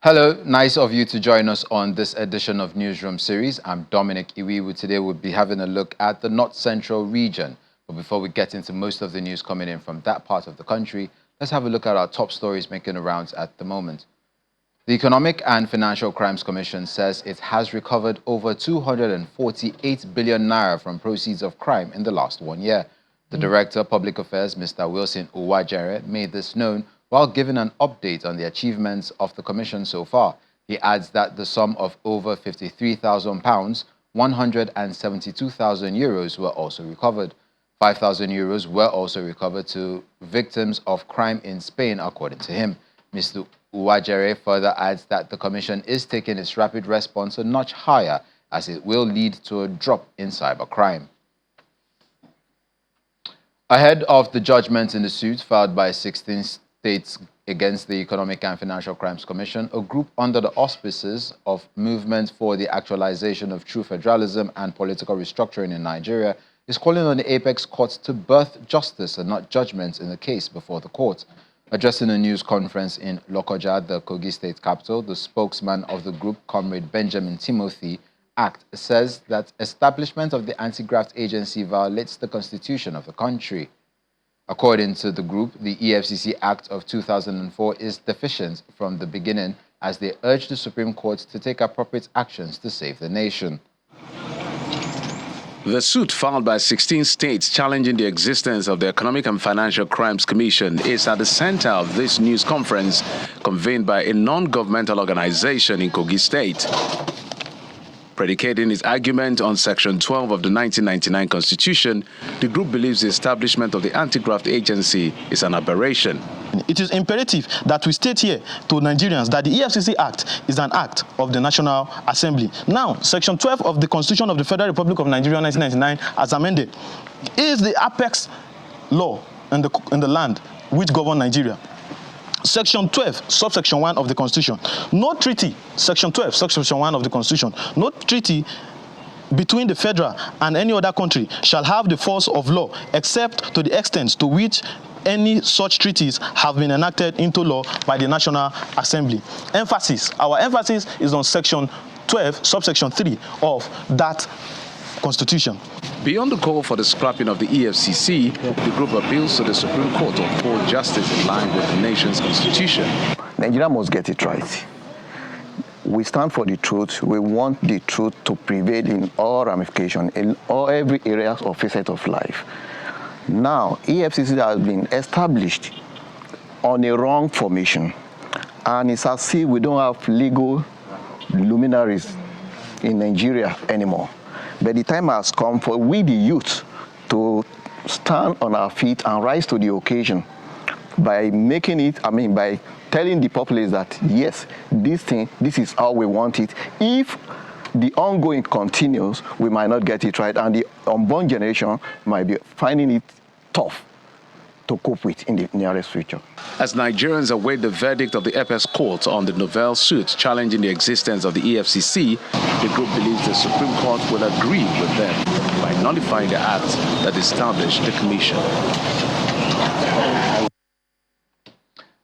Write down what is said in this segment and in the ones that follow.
Hello, nice of you to join us on this edition of Newsroom series. I'm Dominic Iwiwu. Today we'll be having a look at the North Central region. But before we get into most of the news coming in from that part of the country, let's have a look at our top stories making the rounds at the moment. The Economic and Financial Crimes Commission says it has recovered over 248 billion naira from proceeds of crime in the last 1 year. The Director of Public Affairs, Mr. Wilson Uwajere, made this known while giving an update on the achievements of the Commission so far. He adds that the sum of over £53,000, 172,000 euros were also recovered. 5,000 euros were also recovered to victims of crime in Spain, according to him. Mr. Uwajere further adds that the Commission is taking its rapid response a notch higher, as it will lead to a drop in cybercrime. Ahead of the judgment in the suit filed by 16 states against the Economic and Financial Crimes Commission, a group under the auspices of Movement for the Actualization of True Federalism and Political Restructuring in Nigeria is calling on the Apex Court to birth justice and not judgment in the case before the court. Addressing a news conference in Lokoja, the Kogi state capital, the spokesman of the group, Comrade Benjamin Timothy Act, says that establishment of the anti-graft agency violates the constitution of the country. According to the group, the EFCC Act of 2004 is deficient from the beginning, as they urge the Supreme Court to take appropriate actions to save the nation. The suit filed by 16 states challenging the existence of the Economic and Financial Crimes Commission is at the center of this news conference convened by a non-governmental organization in Kogi State. Predicating its argument on Section 12 of the 1999 Constitution, the group believes the establishment of the anti-graft agency is an aberration. It is imperative that we state here to Nigerians that the EFCC Act is an act of the National Assembly. Now, Section 12 of the Constitution of the Federal Republic of Nigeria 1999, as amended, is the apex law in the land which governs Nigeria. Section 12, subsection 1 of the Constitution. No treaty, Section 12, subsection 1 of the Constitution, no treaty between the federal and any other country shall have the force of law except to the extent to which any such treaties have been enacted into law by the National Assembly. Our emphasis is on Section 12, subsection 3 of that Constitution. Beyond the call for the scrapping of the EFCC, the group appeals to the Supreme Court to uphold justice in line with the nation's constitution. Nigeria must get it right. We stand for the truth. We want the truth to prevail in all ramifications, in every area or facet of life. Now, EFCC has been established on a wrong formation, and it's as if we don't have legal luminaries in Nigeria anymore. But the time has come for we, the youth, to stand on our feet and rise to the occasion by by telling the populace that, yes, this is how we want it. If the ongoing continues, we might not get it right, and the unborn generation might be finding it tough to cope with in the nearest future. As Nigerians await the verdict of the Apex Court on the novel suit challenging the existence of the EFCC, the group believes the Supreme Court will agree with them by nullifying the act that established the commission.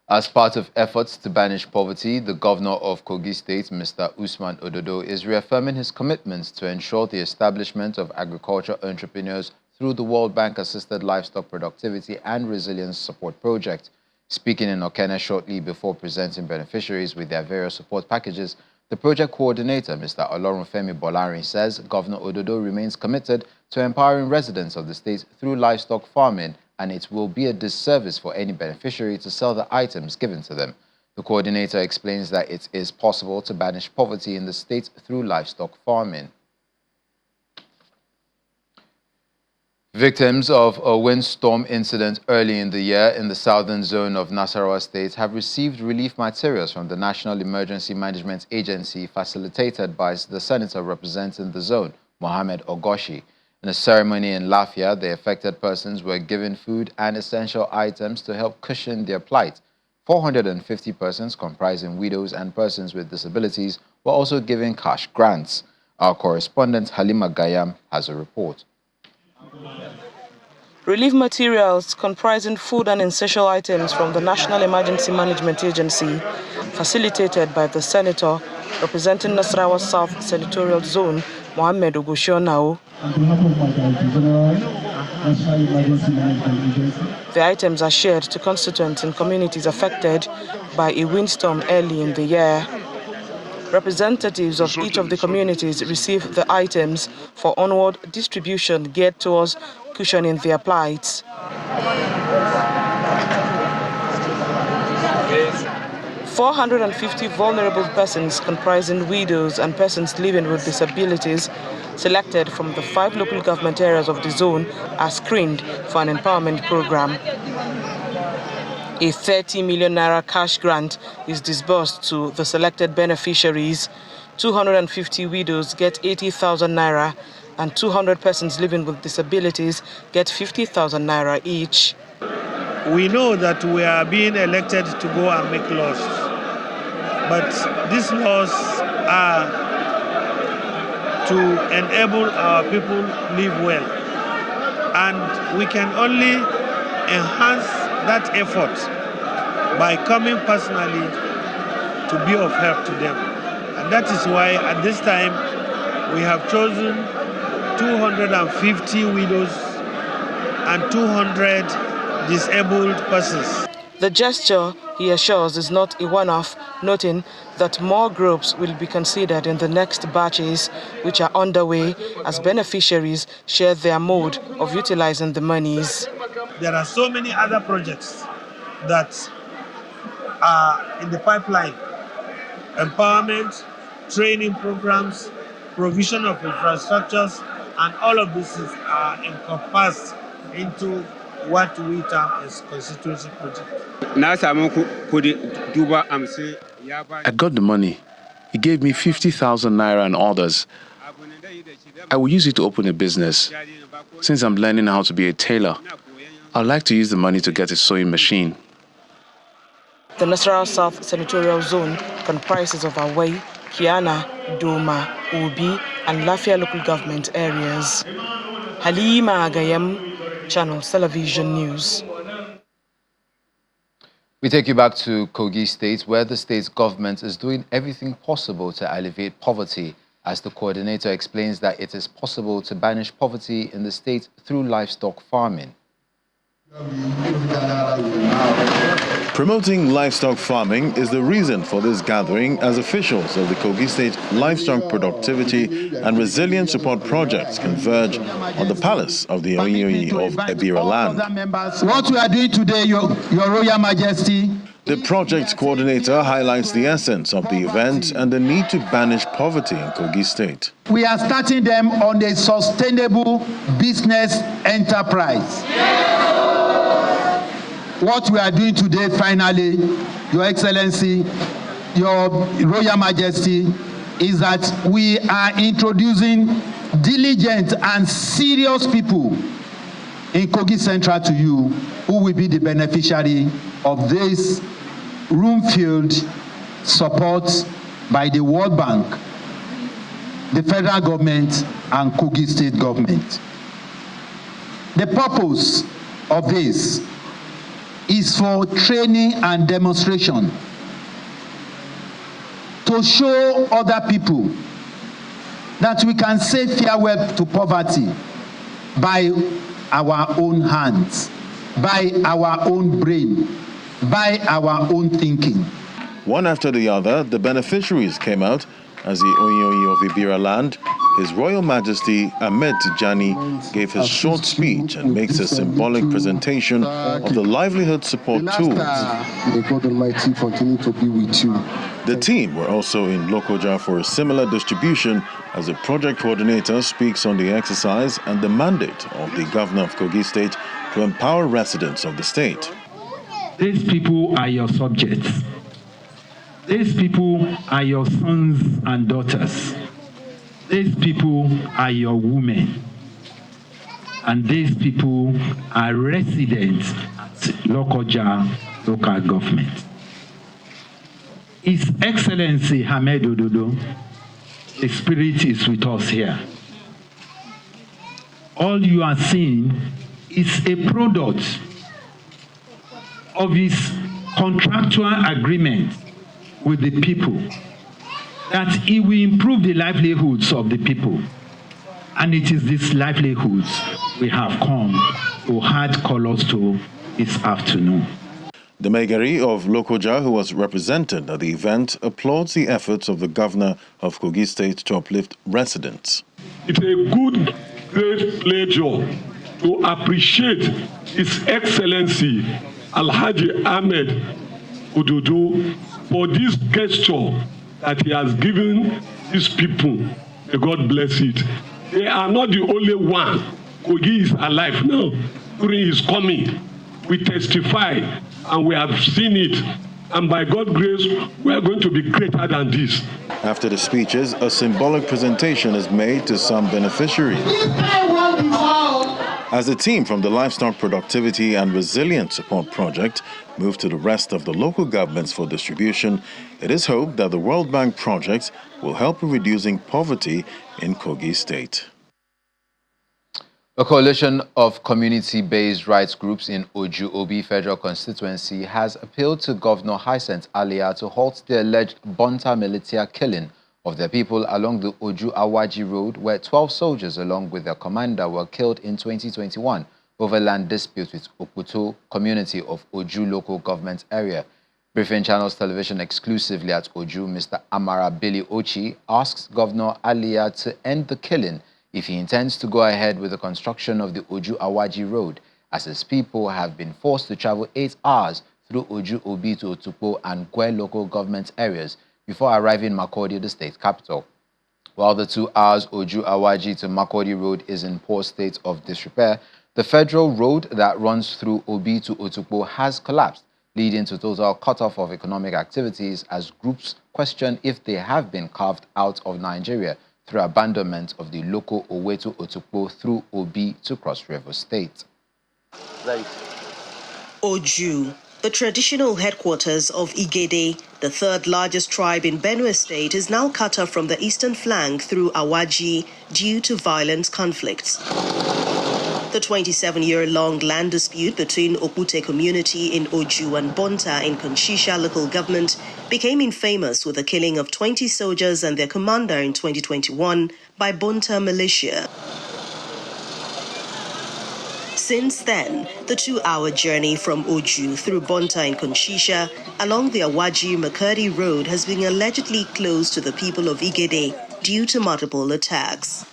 As part of efforts to banish poverty, the governor of Kogi State, Mr. Usman Ododo, is reaffirming his commitments to ensure the establishment of agriculture entrepreneurs through the World Bank-assisted livestock productivity and resilience support project. Speaking in Okene shortly before presenting beneficiaries with their various support packages, the project coordinator, Mr. Olorunfemi Bolari, says Governor Ododo remains committed to empowering residents of the state through livestock farming, and it will be a disservice for any beneficiary to sell the items given to them. The coordinator explains that it is possible to banish poverty in the state through livestock farming. Victims of a windstorm incident early in the year in the southern zone of Nasarawa State have received relief materials from the National Emergency Management Agency, facilitated by the senator representing the zone, Mohammed Ogoshi. In a ceremony in Lafia, the affected persons were given food and essential items to help cushion their plight. 450 persons, comprising widows and persons with disabilities, were also given cash grants. Our correspondent Halima Gayam has a report. Relief materials comprising food and essential items from the National Emergency Management Agency, facilitated by the Senator representing Nasarawa South Senatorial Zone, Mohammed Ogushionao. The items are shared to constituents in communities affected by a windstorm early in the year. Representatives of each of the communities receive the items for onward distribution geared towards cushioning their plight. "450 vulnerable persons comprising widows and persons living with disabilities selected from the 5 local government areas of the zone are screened for an empowerment program. A 30 million naira cash grant is disbursed to the selected beneficiaries. 250 widows get 80,000 naira and 200 persons living with disabilities get 50,000 naira each. We know that we are being elected to go and make laws, but these laws are to enable our people live well, and we can only enhance that effort by coming personally to be of help to them. And that is why at this time we have chosen 250 widows and 200 disabled persons. The gesture, he assures, is not a one-off, noting that more groups will be considered in the next batches, which are underway as beneficiaries share their mode of utilizing the monies. There are so many other projects that are in the pipeline: empowerment, training programs, provision of infrastructures, and all of this are encompassed into what we term as constituency project. I got the money. He gave me 50,000 naira and others. I will use it to open a business. Since I'm learning how to be a tailor, I'd like to use the money to get a sewing machine. The Nasarawa South Senatorial Zone comprises of Awai, Kiana, Doma, Obi, and Lafia local government areas. Halima Agayem, Channel Television News. We take you back to Kogi State, where the state's government is doing everything possible to alleviate poverty, as the coordinator explains that it is possible to banish poverty in the state through livestock farming. Promoting livestock farming is the reason for this gathering, as officials of the Kogi State Livestock Productivity and Resilience Support Projects converge on the palace of the Oyoyi of Ebira land. What we are doing today, Your Royal Majesty. The project coordinator highlights the essence of the event and the need to banish poverty in Kogi State. We are starting them on a sustainable business enterprise. What we are doing today, finally, Your Excellency, Your Royal Majesty, is that we are introducing diligent and serious people in Kogi Central to you, who will be the beneficiary of this room-filled support by the World Bank, the federal government, and Kogi State government. The purpose of this is for training and demonstration to show other people that we can say farewell to poverty by our own hands, by our own brain, by our own thinking. One after the other, the beneficiaries came out as the Oyoyi of Ibira land. His Royal Majesty Ahmed Tijani gave his short speech and makes a symbolic presentation of the livelihood support tools. May God Almighty continue to be with you. The team were also in Lokoja for a similar distribution, as the project coordinator speaks on the exercise and the mandate of the governor of Kogi State to empower residents of the state. These people are your subjects. These people are your sons and daughters. These people are your women. And these people are residents at Lokoja local government. His Excellency Hamed Ododo, the spirit is with us here. All you are seeing is a product of his contractual agreement with the people that he will improve the livelihoods of the people. And it is these livelihoods we have come to add colors to this afternoon. The Megari of Lokoja, who was represented at the event, applauds the efforts of the governor of Kogi State to uplift residents. It's a good, great pleasure to appreciate His Excellency Alhaji Ahmed Ododo for this gesture that he has given these people. May God bless it. They are not the only one. Kogi is alive now. During his coming, we testify and we have seen it. And by God's grace, we are going to be greater than this. After the speeches, a symbolic presentation is made to some beneficiaries. As the team from the Livestock Productivity and Resilience Support Project moved to the rest of the local governments for distribution, it is hoped that the World Bank project will help in reducing poverty in Kogi State. A coalition of community-based rights groups in Oju-Obi Federal Constituency has appealed to Governor Hyacinth Alia to halt the alleged Bonta militia killing of their people along the Oju-Awaji Road, where 12 soldiers along with their commander were killed in 2021 over land dispute with Okuto community of Oju local government area. Briefing Channels Television exclusively at Oju, Mr. Amara Billy Ochi asks Governor Alia to end the killing if he intends to go ahead with the construction of the Oju-Awaji Road, as his people have been forced to travel 8 hours through Oju-Obi to Otukpo and Gwe local government areas before arriving in Makurdi, the state capital. While the 2 hours Oju-Awaji to Makurdi Road is in poor state of disrepair, the federal road that runs through Obi to Otukpo has collapsed, leading to total cutoff of economic activities as groups question if they have been carved out of Nigeria through abandonment of the local Oweto Otukpo through Obi to Cross River State. Oju, the traditional headquarters of Igede, the third largest tribe in Benue State, is now cut off from the eastern flank through Awaji due to violent conflicts. The 27-year-long land dispute between Okute community in Oju and Bonta in Konshisha local government became infamous with the killing of 20 soldiers and their commander in 2021 by Bonta militia. Since then, the 2-hour journey from Oju through Bonta in Konshisha along the Awaji-Makurdi Road has been allegedly closed to the people of Igede due to multiple attacks.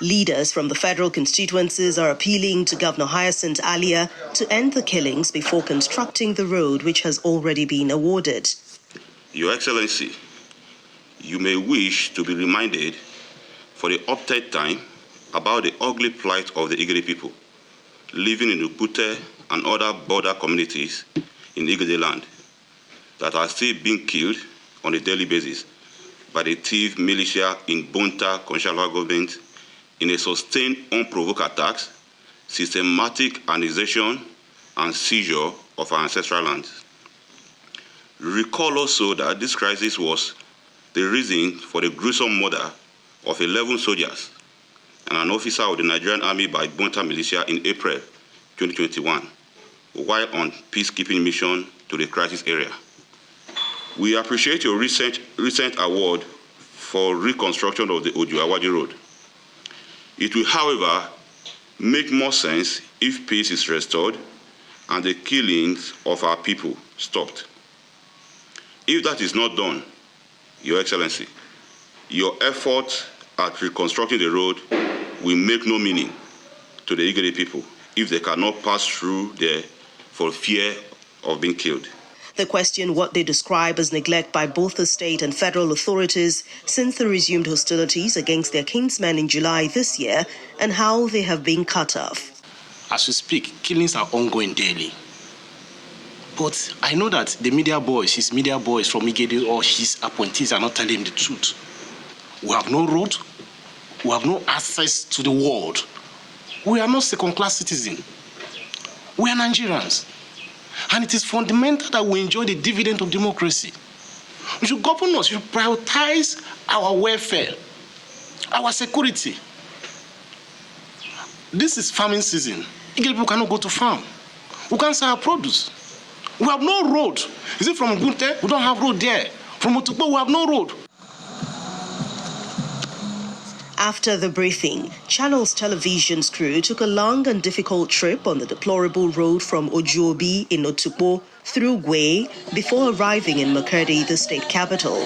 Leaders from the federal constituencies are appealing to Governor Hyacinth Alia to end the killings before constructing the road, which has already been awarded. Your Excellency, you may wish to be reminded for the upthird time about the ugly plight of the Igede people living in Ukute and other border communities in Igede land that are still being killed on a daily basis by the thief militia in Bonta, Konshisha government, in a sustained, unprovoked attacks, systematic annexation and seizure of our ancestral lands. Recall also that this crisis was the reason for the gruesome murder of 11 soldiers and an officer of the Nigerian Army by Bonta militia in April 2021, while on peacekeeping mission to the crisis area. We appreciate your recent award for reconstruction of the Oju-Awaji Road. It will, however, make more sense if peace is restored and the killings of our people stopped. If that is not done, Your Excellency, your effort at reconstructing the road will make no meaning to the Igede people if they cannot pass through there for fear of being killed. They question what they describe as neglect by both the state and federal authorities since the resumed hostilities against their kinsmen in July this year and how they have been cut off. As we speak, killings are ongoing daily. But I know that the his media boys from Igede or his appointees are not telling him the truth. We have no road. We have no access to the world. We are not second-class citizens. We are Nigerians. And it is fundamental that we enjoy the dividend of democracy. We should govern us, we should prioritize our welfare, our security. this is farming season. People cannot go to farm. We can't sell our produce. We have no road. Is it from Gunte? We don't have road there. From Otukpo, we have no road. After the briefing, Channels Television's crew took a long and difficult trip on the deplorable road from Ojuobi in Otukpo through Gwe before arriving in Makurdi, the state capital.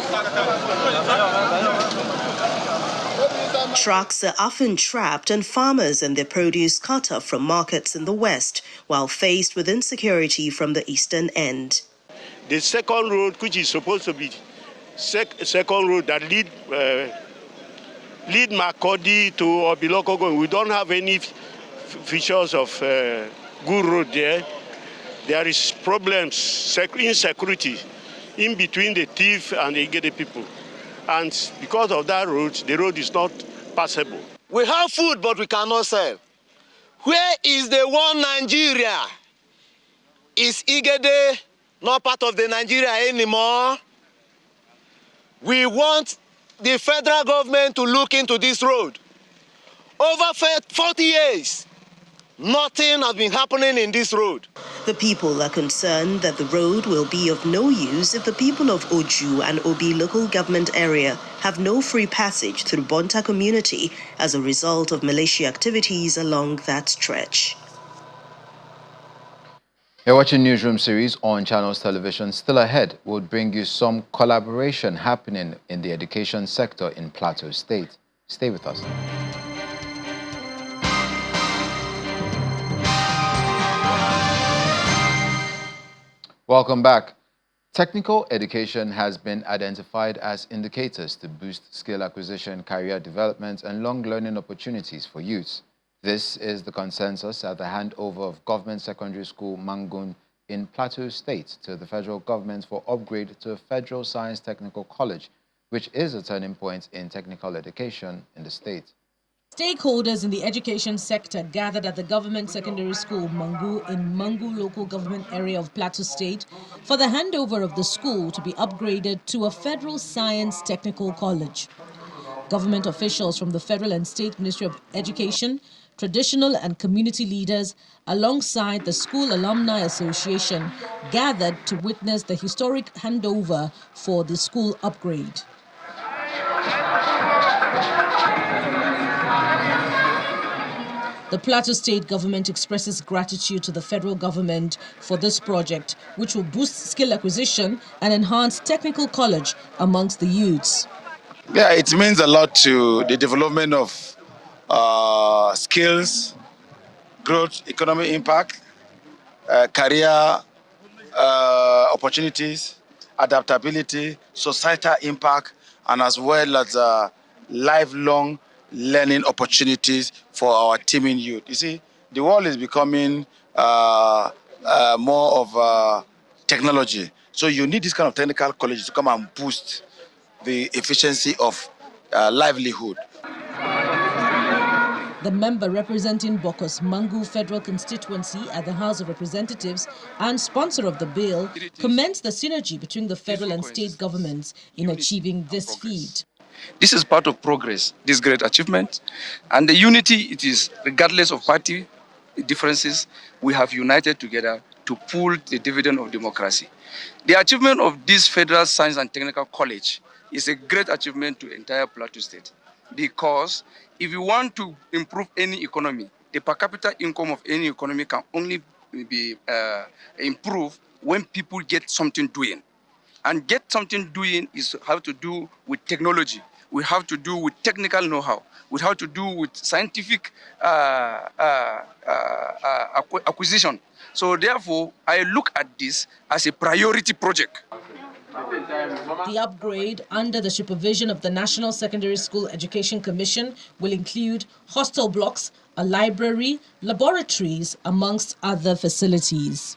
Trucks are often trapped and farmers and their produce cut off from markets in the west, while faced with insecurity from the eastern end. The second road, which is supposed to be second road that lead Makurdi to Obiloko, we don't have any features of good road there. There is problems, insecurity in between the thief and the Igede people. And because of that road, the road is not passable. We have food, but we cannot sell. Where is the one Nigeria? Is Igede not part of the Nigeria anymore? We want the federal government to look into this road. Over 40 years, nothing has been happening in this road. The people are concerned that the road will be of no use if the people of Oju and Obi local government area have no free passage through Bonta community as a result of militia activities along that stretch. You're watching Newsroom series on Channels Television. Still ahead, we'll bring you some collaboration happening in the education sector in Plateau State. Stay with us. Welcome back. Technical education has been identified as indicators to boost skill acquisition, career development, and long learning opportunities for youths. This is the consensus at the handover of Government Secondary School Mangun in Plateau State to the federal government for upgrade to a Federal Science Technical College, which is a turning point in technical education in the state. Stakeholders in the education sector gathered at the Government Secondary School Mangu in Mangu local government area of Plateau State for the handover of the school to be upgraded to a Federal Science Technical College. Government officials from the Federal and State Ministry of Education, traditional and community leaders, alongside the School Alumni Association, gathered to witness the historic handover for the school upgrade. The Plateau State government expresses gratitude to the federal government for this project, which will boost skill acquisition and enhance technical college amongst the youths. Yeah, it means a lot to the development of skills, growth, economic impact, career opportunities, adaptability, societal impact, and as well as lifelong learning opportunities for our teeming youth. You see, the world is becoming more of technology. So you need this kind of technical college to come and boost the efficiency of livelihood. The member representing Bokos Mangu Federal Constituency at the House of Representatives and sponsor of the bill commends the synergy between the federal and state governments in achieving this feat. This is part of progress, this great achievement, and the unity it is, regardless of party differences, we have united together to pull the dividend of democracy. The achievement of this Federal Science and Technical College is a great achievement to entire Plateau State, because if you want to improve any economy, the per capita income of any economy can only be improved when people get something doing. And get something doing is have to do with technology. We have to do with technical know-how. We have to do with scientific acquisition. So therefore, I look at this as a priority project. The upgrade under the supervision of the National Secondary School Education Commission will include hostel blocks, a library, laboratories, amongst other facilities.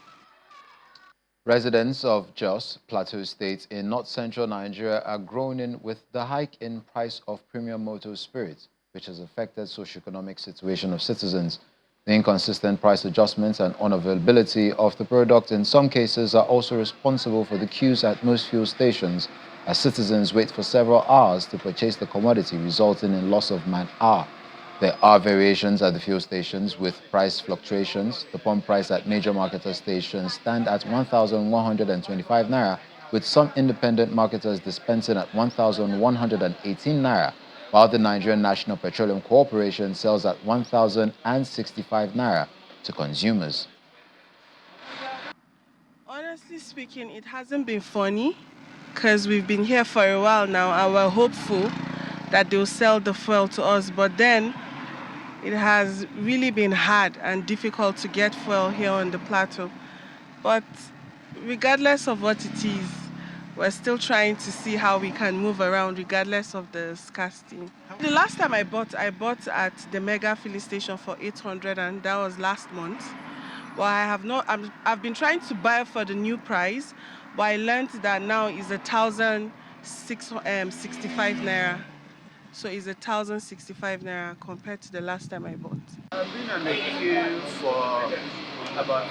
Residents of Jos, Plateau State in north-central Nigeria are groaning with the hike in price of premium motor spirits, which has affected socio-economic situation of citizens. The inconsistent price adjustments and unavailability of the product in some cases are also responsible for the queues at most fuel stations, as citizens wait for several hours to purchase the commodity, resulting in loss of man-hour. There are variations at the fuel stations with price fluctuations. The pump price at major marketer stations stand at 1,125 naira, with some independent marketers dispensing at 1,118 naira, while the Nigerian National Petroleum Corporation sells at 1,065 naira to consumers. Honestly speaking, it hasn't been funny because we've been here for a while now and we're hopeful that they'll sell the fuel to us, but then it has really been hard and difficult to get fuel here on the plateau. But regardless of what it is, we're still trying to see how we can move around regardless of the scarcity. The last time I bought at the mega filling station for 800, and that was last month. Well, I've been trying to buy for the new price, but I learned that now is 1,065 naira. So it's 1,065 naira compared to the last time I bought. I've been on the queue for about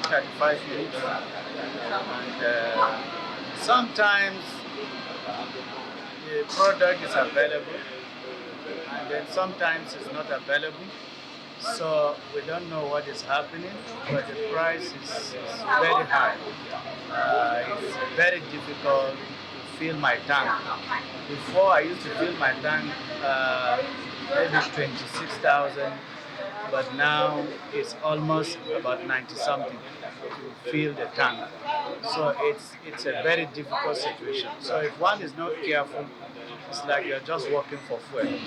35 minutes, and sometimes the product is available, and then sometimes it's not available. So we don't know what is happening, but the price is very high. It's very difficult to fill my tank. Before I used to fill my tank maybe 26,000, but now it's almost about 90 something to fill the tank. So it's a very difficult situation. So if one is not careful, it's like you're just working for fuel.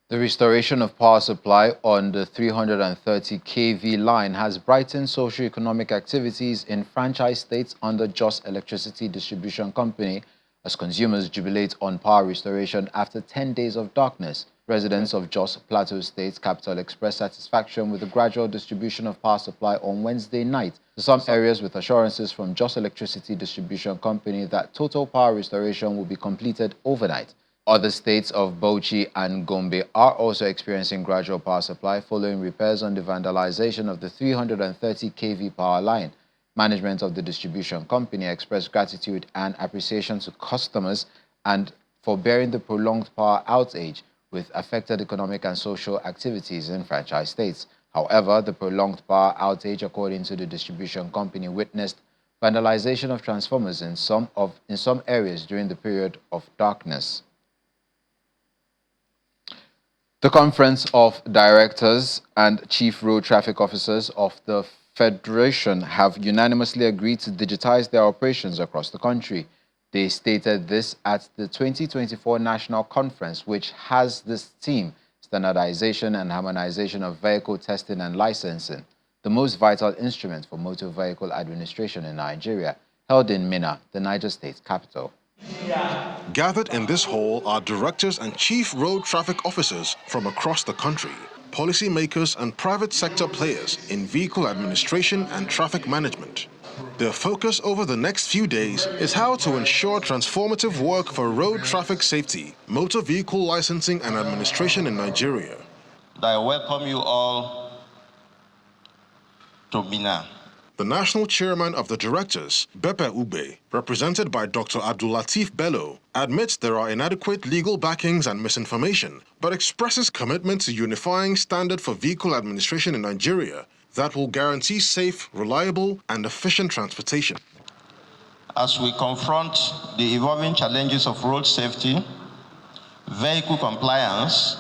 The restoration of power supply on the 330 kV line has brightened socio-economic activities in franchise states under Jos Electricity Distribution Company as consumers jubilate on power restoration after 10 days of darkness. Residents of Jos Plateau State capital expressed satisfaction with the gradual distribution of power supply on Wednesday night to some areas, with assurances from Jos Electricity Distribution Company that total power restoration will be completed overnight. Other states of Bauchi and Gombe are also experiencing gradual power supply following repairs on the vandalization of the 330 kV power line. Management of the distribution company expressed gratitude and appreciation to customers and for bearing the prolonged power outage with affected economic and social activities in franchise states. However, the prolonged power outage, according to the distribution company, witnessed vandalization of transformers in some areas during the period of darkness. The Conference of Directors and Chief Road Traffic Officers of the Federation have unanimously agreed to digitize their operations across the country. They stated this at the 2024 National Conference, which has this theme: standardization and harmonization of vehicle testing and licensing, the most vital instrument for motor vehicle administration in Nigeria, held in Minna, the Niger State capital. Gathered in this hall are directors and chief road traffic officers from across the country, policymakers and private sector players in vehicle administration and traffic management. Their focus over the next few days is how to ensure transformative work for road traffic safety, motor vehicle licensing and administration in Nigeria. I welcome you all to Minna. The national chairman of the directors, Bepe Ube, represented by Dr. Abdulateef Bello, admits there are inadequate legal backings and misinformation, but expresses commitment to unifying standard for vehicle administration in Nigeria that will guarantee safe, reliable, and efficient transportation. As we confront the evolving challenges of road safety, vehicle compliance,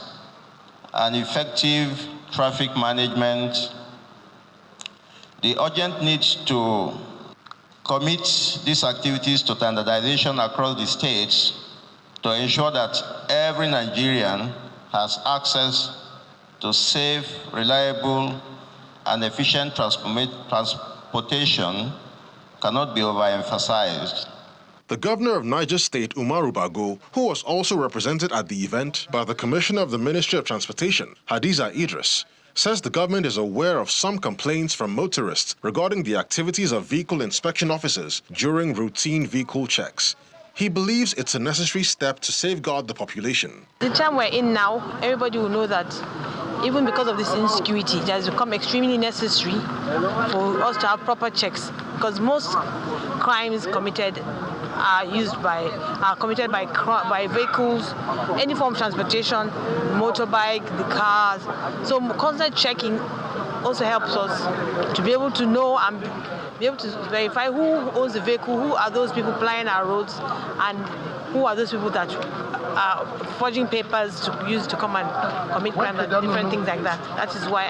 and effective traffic management, the urgent need to commit these activities to standardization across the states to ensure that every Nigerian has access to safe, reliable, and efficient transportation cannot be overemphasized. The governor of Niger State, Umaru Bago, who was also represented at the event by the Commissioner of the Ministry of Transportation, Hadiza Idris, says the government is aware of some complaints from motorists regarding the activities of vehicle inspection officers during routine vehicle checks. He believes it's a necessary step to safeguard the population. The time we're in now, everybody will know that even because of this insecurity, it has become extremely necessary for us to have proper checks because most crimes committed are committed by vehicles, any form of transportation, motorbike, the cars. So constant checking also helps us to be able to know and be able to verify who owns the vehicle, who are those people plying our roads, and who are those people that are forging papers to use to come and commit crimes and different things like that. That is why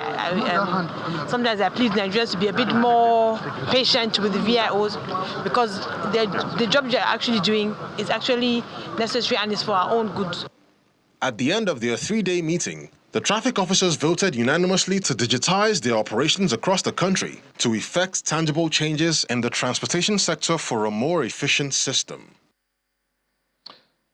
sometimes I plead Nigerians to be a bit more patient with the VIOs, because the job they're actually doing is actually necessary and is for our own good. At the end of their 3-day meeting, the traffic officers voted unanimously to digitize their operations across the country to effect tangible changes in the transportation sector for a more efficient system.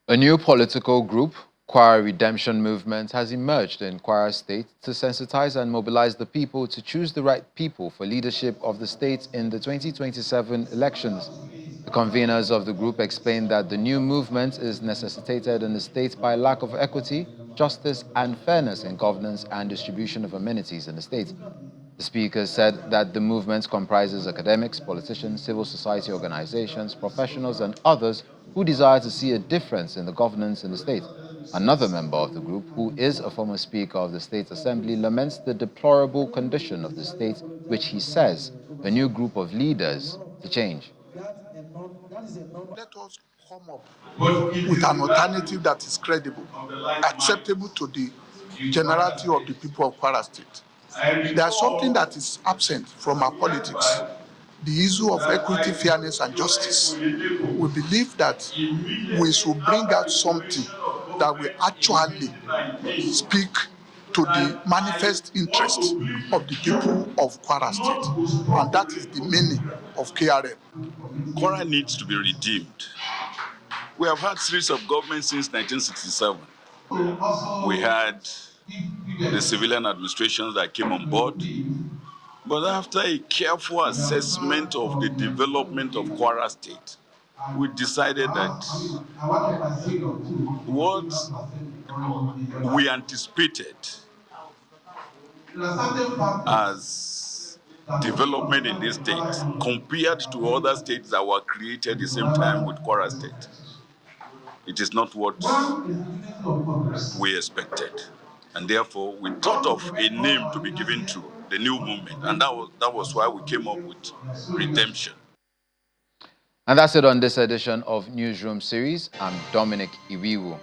A new political group, Kwara Redemption Movement, has emerged in Kwara State to sensitize and mobilize the people to choose the right people for leadership of the state in the 2027 elections. The conveners of the group explained that the new movement is necessitated in the state by lack of equity, justice, and fairness in governance and distribution of amenities in the state. The speaker said that the movement comprises academics, politicians, civil society organizations, professionals, and others who desire to see a difference in the governance in the state. Another member of the group, who is a former speaker of the State Assembly, laments the deplorable condition of the state, which he says a new group of leaders to change. Let us come up with an alternative that is credible, acceptable to the generality of the people of Kwara State. There's something that is absent from our politics, the issue of equity, fairness, and justice. We believe that we should bring out something that will actually speak to the manifest interest of the people of Kwara State, and that is the meaning of KRM. Kwara needs to be redeemed. We have had series of governments since 1967. We had the civilian administrations that came on board, but after a careful assessment of the development of Kwara State, we decided that what we anticipated as development in this state compared to other states that were created the same time with Kwara State, it is not what we expected. And therefore, we thought of a name to be given to the new movement, and that was why we came up with Redemption. And that's it on this edition of Newsroom series. I'm Dominic Iwiwu.